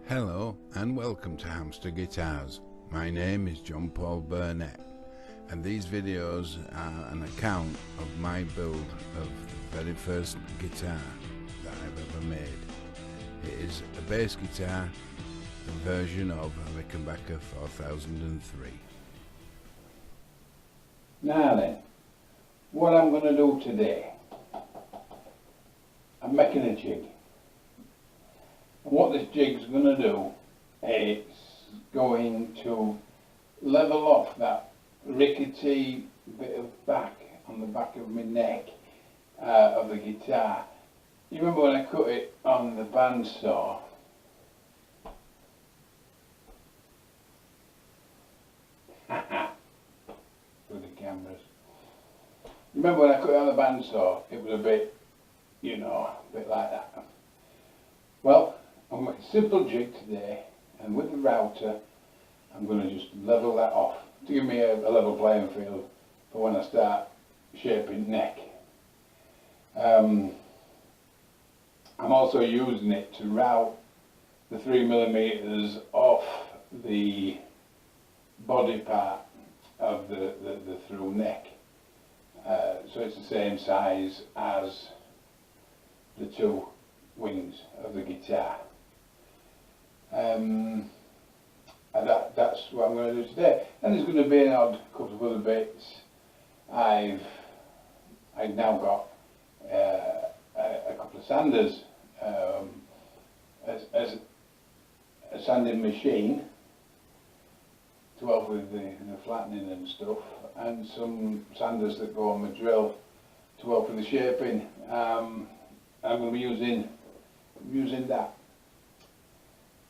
Hello and welcome to Hamster Guitars. My name is John Paul Burnett, and these videos are an account of my build of the very first guitar that I've ever made. It is a bass guitar, a version of a Rickenbacker 4003. Now then, what I'm going to do today, I'm making a jig. And what this jig's going to do, it's going to level off that rickety bit of back on the back of my neck of the guitar. You remember when I cut it on the bandsaw? With the cameras. You remember when I cut it on the bandsaw? It was a bit, a bit like that. Well, I'm making a simple jig today, and with the router I'm going to just level that off to give me a level playing field for when I start shaping neck. I'm also using it to route the 3mm off the body part of the through neck, so it's the same size as the two wings of the guitar. And that's what I'm going to do today. And there's going to be an odd couple of other bits. I've now got a couple of sanders, as a sanding machine to help with the flattening and stuff, and some sanders that go on my drill to help with the shaping. I'm going to be using that.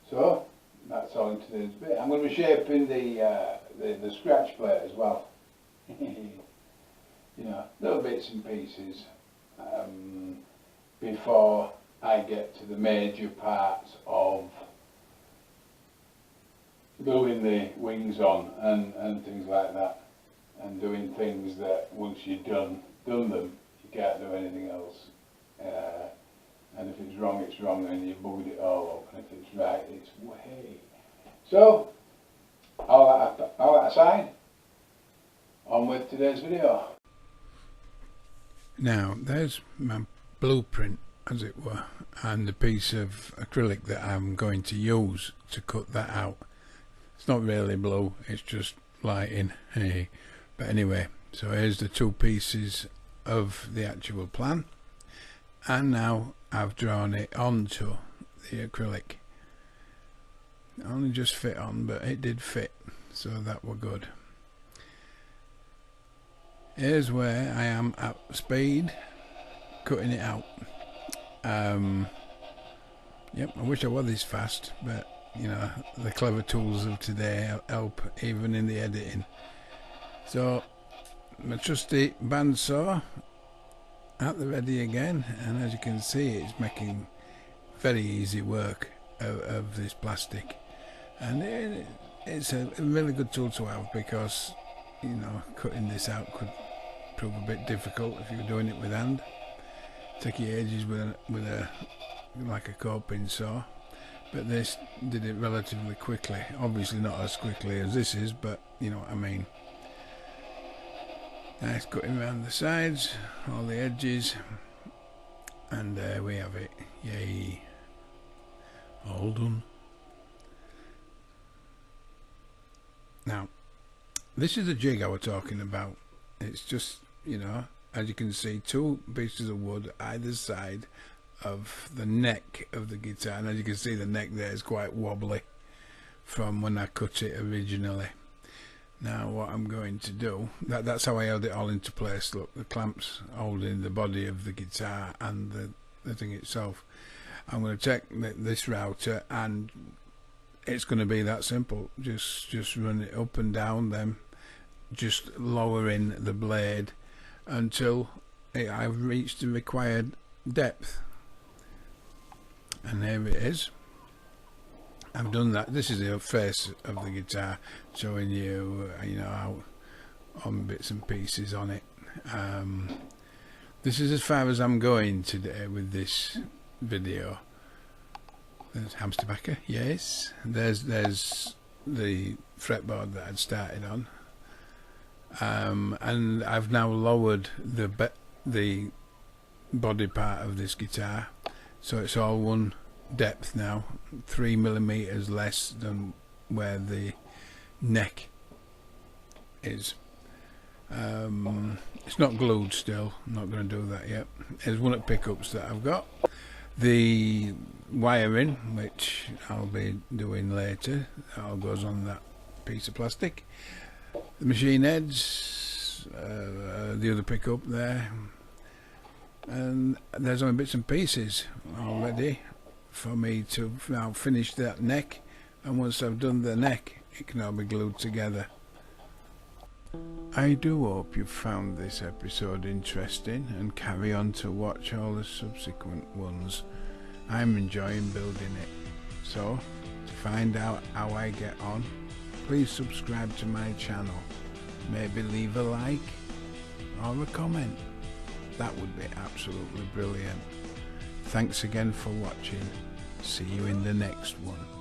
So that's all in today's bit. I'm going to be shaping the scratch plate as well. Little bits and pieces before I get to the major parts of gluing the wings on and things like that, and doing things that once you've done them, you can't do anything else. And if it's wrong, it's wrong, and you bugged it all up, and if it's right, it's way. So, all that aside, on with today's video. Now there's my blueprint, as it were, and the piece of acrylic that I'm going to use to cut that out. It's not really blue, it's just lighting. But anyway, so here's the two pieces of the actual plan, and now I've drawn it onto the acrylic. It only just fit on, but it did fit, so that were good. Here's where I am at speed cutting it out. Yep, I wish I was this fast, but the clever tools of today help even in the editing. So my trusty bandsaw at the ready again, and as you can see, it's making very easy work of this plastic, and it's a really good tool to have, because cutting this out could prove a bit difficult if you're doing it with hand. Take your ages with a like a coping saw, but this did it relatively quickly. Obviously not as quickly as this is, but you know what I mean. Nice cutting around the sides, all the edges, and there we have it. Yay! All done. Now, this is the jig I was talking about. It's just, as you can see, two pieces of wood either side of the neck of the guitar, and as you can see, the neck there is quite wobbly from when I cut it originally. Now what I'm going to do, that's how I held it all into place. Look, the clamps holding the body of the guitar and the thing itself. I'm going to take this router, and it's going to be that simple. Just run it up and down, then just lowering the blade until I've reached the required depth. And there it is. I've done that. This is the face of the guitar, showing you, how on bits and pieces on it. This is as far as I'm going today with this video. There's Hamster backer, yes. There's the fretboard that I'd started on, and I've now lowered the body part of this guitar, so it's all one depth now, 3mm less than where the neck is. It's not glued still, I'm not going to do that yet. There's one of the pickups that I've got. The wiring, which I'll be doing later, that all goes on that piece of plastic. The machine heads, the other pickup there, and there's only bits and pieces already for me to now finish that neck, and once I've done the neck it can all be glued together. I do hope you found this episode interesting and carry on to watch all the subsequent ones. I'm enjoying building it. So, to find out how I get on, please subscribe to my channel. Maybe leave a like or a comment. That would be absolutely brilliant. Thanks again for watching. See you in the next one.